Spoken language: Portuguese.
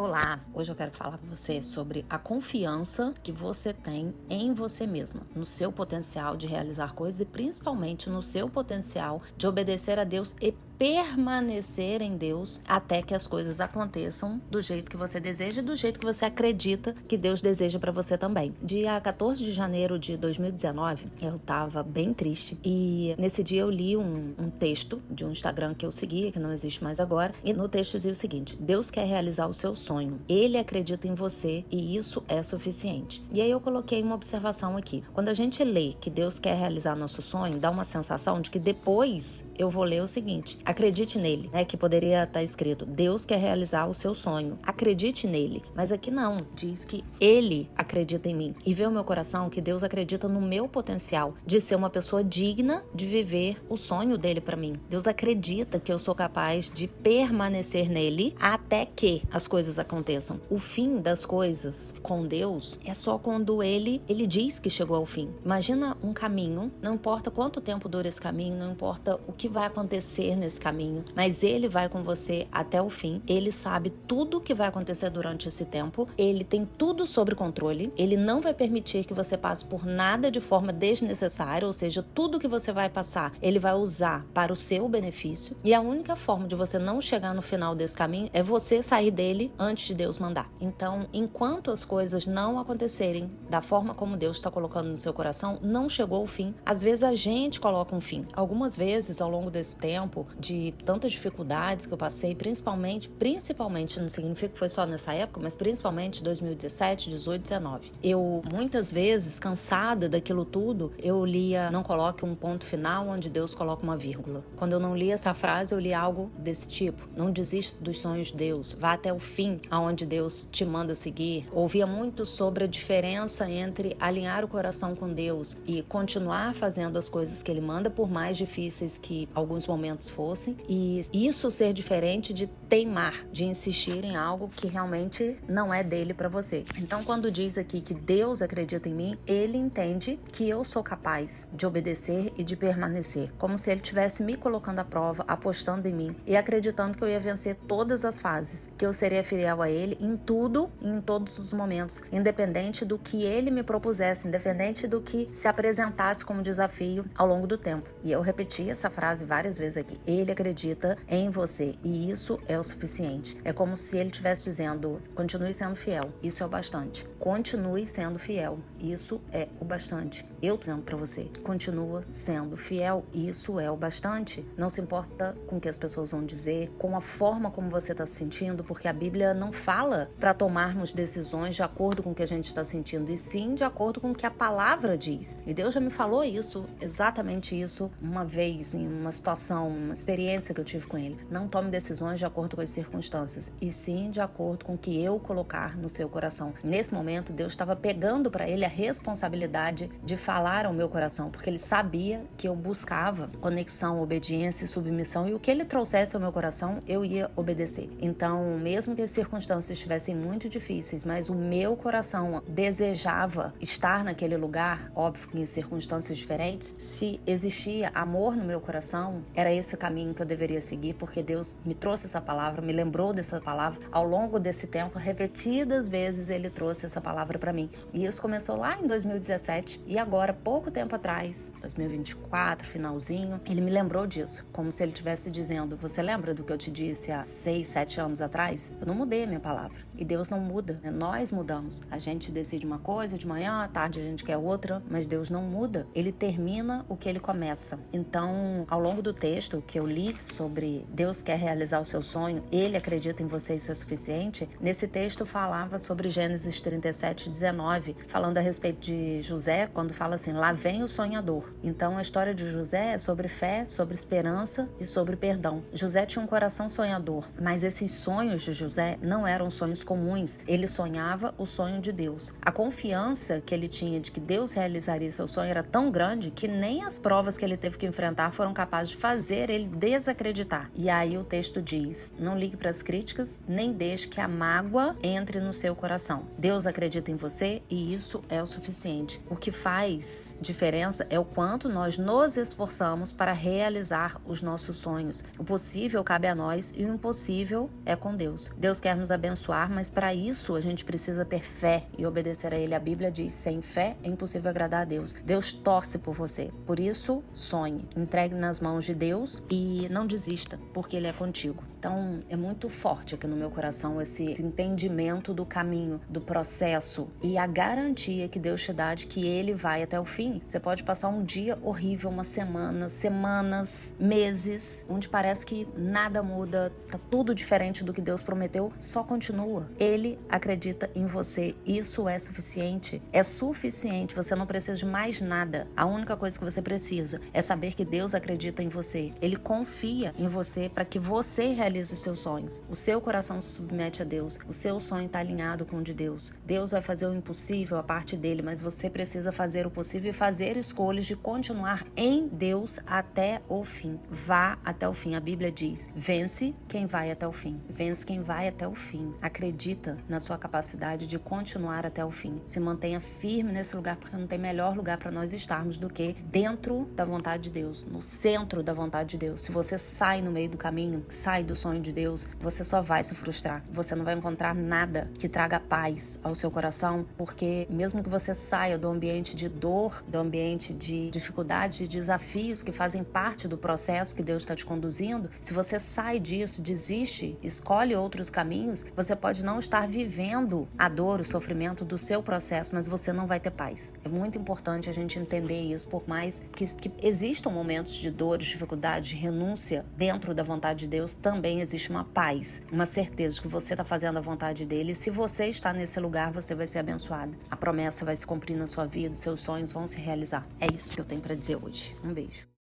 Olá, hoje eu quero falar com você sobre a confiança que você tem em você mesma, no seu potencial de realizar coisas e principalmente no seu potencial de obedecer a Deus e permanecer em Deus até que as coisas aconteçam do jeito que você deseja e do jeito que você acredita que Deus deseja para você também. Dia 14 de janeiro de 2019, eu tava bem triste e nesse dia eu li um texto de um Instagram que eu seguia, que não existe mais agora, e no texto dizia o seguinte: Deus quer realizar o seu sonho, Ele acredita em você e isso é suficiente. E aí eu coloquei uma observação aqui. Quando a gente lê que Deus quer realizar nosso sonho, dá uma sensação de que depois eu vou ler o seguinte: acredite nele, né? Que poderia estar escrito: Deus quer realizar o seu sonho, acredite nele. Mas aqui não, diz que Ele acredita em mim. E vê o meu coração que Deus acredita no meu potencial de ser uma pessoa digna de viver o sonho dele para mim. Deus acredita que eu sou capaz de permanecer nele até que as coisas aconteçam. O fim das coisas com Deus é só quando ele diz que chegou ao fim. Imagina um caminho, não importa quanto tempo dura esse caminho, não importa o que vai acontecer nesse caminho, mas ele vai com você até o fim. Ele sabe tudo que vai acontecer durante esse tempo, ele tem tudo sob controle, ele não vai permitir que você passe por nada de forma desnecessária, ou seja, tudo que você vai passar, ele vai usar para o seu benefício, e a única forma de você não chegar no final desse caminho é você sair dele antes de Deus mandar. Então, enquanto as coisas não acontecerem da forma como Deus está colocando no seu coração, não chegou o fim. Às vezes a gente coloca um fim. Algumas vezes, ao longo desse tempo, de tantas dificuldades que eu passei, principalmente, não significa que foi só nessa época, mas principalmente 2017, 18, 19. Eu, muitas vezes, cansada daquilo tudo, eu lia: não coloque um ponto final onde Deus coloca uma vírgula. Quando eu não li essa frase, eu li algo desse tipo: não desista dos sonhos de Deus, vá até o fim aonde Deus te manda seguir. Ouvia muito sobre a diferença entre alinhar o coração com Deus e continuar fazendo as coisas que Ele manda, por mais difíceis que alguns momentos fossem, e isso ser diferente de teimar, de insistir em algo que realmente não é dele para você. Então, quando diz aqui que Deus acredita em mim, Ele entende que eu sou capaz de obedecer e de permanecer, como se Ele estivesse me colocando à prova, apostando em mim e acreditando que eu ia vencer todas as fases, que eu seria fiel a Ele em tudo e em todos os momentos, independente do que Ele me propusesse, independente do que se apresentasse como desafio ao longo do tempo. E eu repeti essa frase várias vezes aqui: Ele acredita em você e isso é o suficiente. É como se Ele estivesse dizendo: continue sendo fiel, isso é o bastante. Continue sendo fiel, isso é o bastante. Eu dizendo para você: continua sendo fiel, isso é o bastante. Não se importa com o que as pessoas vão dizer, com a forma como você está se sentindo, porque a Bíblia não fala para tomarmos decisões de acordo com o que a gente está sentindo, e sim de acordo com o que a palavra diz. E Deus já me falou isso, exatamente isso, uma vez, em uma situação, uma experiência que eu tive com Ele. Não tome decisões de acordo com as circunstâncias, e sim de acordo com o que eu colocar no seu coração. Nesse momento, Deus estava pegando para Ele a responsabilidade de falar ao meu coração, porque Ele sabia que eu buscava conexão, obediência e submissão, e o que Ele trouxesse ao meu coração, eu ia obedecer. Então, mesmo que as circunstâncias estivessem muito difíceis, mas o meu coração desejava estar naquele lugar, óbvio que em circunstâncias diferentes, se existia amor no meu coração, era esse o caminho que eu deveria seguir, porque Deus me trouxe essa palavra, me lembrou dessa palavra. Ao longo desse tempo, repetidas vezes Ele trouxe essa palavra para mim. E isso começou lá em 2017, e agora, pouco tempo atrás, 2024, finalzinho, Ele me lembrou disso, como se Ele estivesse dizendo: você lembra do que eu te disse há 6, 7 anos atrás? Eu não mudei a minha palavra. E Deus não muda, né? Nós mudamos. A gente decide uma coisa de manhã, à tarde a gente quer outra, mas Deus não muda. Ele termina o que Ele começa. Então, ao longo do texto que eu li sobre Deus quer realizar o seu sonho, Ele acredita em você, isso é suficiente, nesse texto falava sobre Gênesis 37, 19, falando a respeito de José, quando fala assim: lá vem o sonhador. Então, a história de José é sobre fé, sobre esperança e sobre perdão. José tinha um coração sonhador, mas esses sonhos de José não eram sonhos comuns. Ele sonhava o sonho de Deus. A confiança que ele tinha de que Deus realizaria seu sonho era tão grande que nem as provas que ele teve que enfrentar foram capazes de fazer ele desacreditar. E aí o texto diz: não ligue para as críticas, nem deixe que a mágoa entre no seu coração. Deus acredita em você e isso é o suficiente. O que faz diferença é o quanto nós nos esforçamos para realizar os nossos sonhos. O possível cabe a nós e o impossível é com Deus. Deus quer nos abençoar, mas para isso a gente precisa ter fé e obedecer a Ele. A Bíblia diz: sem fé é impossível agradar a Deus. Deus torce por você. Por isso, sonhe. Entregue nas mãos de Deus e não desista, porque Ele é contigo. Então, é muito forte aqui no meu coração esse entendimento do caminho, do processo e a garantia que Deus te dá de que Ele vai até o fim. Você pode passar um dia horrível, uma semana, semanas, meses, onde parece que nada muda, tá tudo diferente do que Deus prometeu, só continua. Ele acredita em você. Isso é suficiente. É suficiente. Você não precisa de mais nada. A única coisa que você precisa é saber que Deus acredita em você. Ele confia em você para que você realize os seus sonhos. O seu coração se submete a Deus. O seu sonho está alinhado com o de Deus. Deus vai fazer o impossível a parte dele, mas você precisa fazer o possível e fazer escolhas de continuar em Deus até o fim. Vá até o fim. A Bíblia diz: vence quem vai até o fim. Vence quem vai até o fim. Acredita na sua capacidade de continuar até o fim. Se mantenha firme nesse lugar, porque não tem melhor lugar para nós estarmos do que dentro da vontade de Deus, no centro da vontade de Deus. Se você sai no meio do caminho, sai do sonho de Deus, você só vai se frustrar. Você não vai encontrar nada que traga paz ao seu coração, porque mesmo que você saia do ambiente de dor, do ambiente de dificuldade, de desafios que fazem parte do processo que Deus está te conduzindo, se você sai disso, desiste, escolhe outros caminhos, você pode não estar vivendo a dor, o sofrimento do seu processo, mas você não vai ter paz. É muito importante a gente entender isso, por mais que existam momentos de dor, de dificuldade, de renúncia dentro da vontade de Deus, também existe uma paz, uma certeza de que você está fazendo a vontade dele. E se você está nesse lugar, você vai ser abençoado. A promessa vai se cumprir na sua vida, seus sonhos vão se realizar. É isso que eu tenho para dizer hoje. Um beijo.